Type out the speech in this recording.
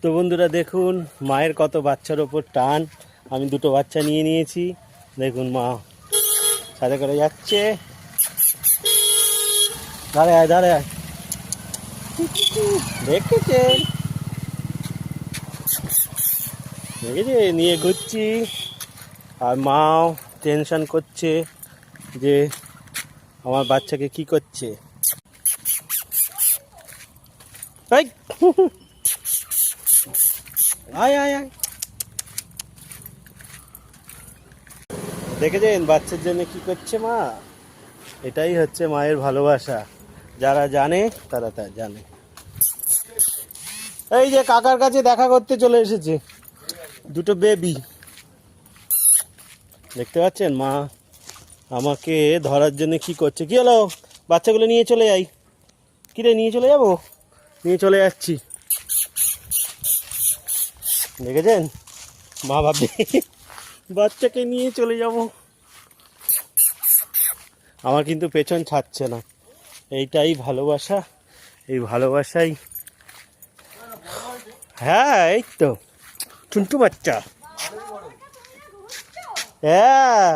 তো বন্ধুরা দেখুন মায়ের কত বাচ্চার ওপর টান। আমি দুটো বাচ্চা নিয়ে নিয়েছি। দেখুন মা সাথে করে যাচ্ছে। দাঁড়ায় আয়, দাঁড়ায় আয়। দেখেছেন দেখেছে নিয়ে ঘুরছি। আর মাও টেনশন করছে যে আমার বাচ্চাকে কি করছে। এই, আয় আয় আয়। দেখেছেন বাচ্চার জন্য কি করছে মা। এটাই হচ্ছে মায়ের ভালোবাসা। যারা জানে তারা তা জানে। এই যে কাকার কাছে দেখা করতে চলে এসেছে দুটো বেবি। দেখতে পাচ্ছেন মা আমাকে ধরার জন্য কি করছে। কি হলো, বাচ্চাগুলো নিয়ে চলে যাই। কিরে নিয়ে চলে যাবো? নিয়ে চলে যাচ্ছি। দেখেছেন মা ভাববে বাচ্চাকে নিয়ে চলে যাব। আমার কিন্তু পেছন ছাড়ছে না। এইটাই ভালোবাসা। এই ভালোবাসাই। হ্যাঁ এই তো টুন্টু বাচ্চা। হ্যাঁ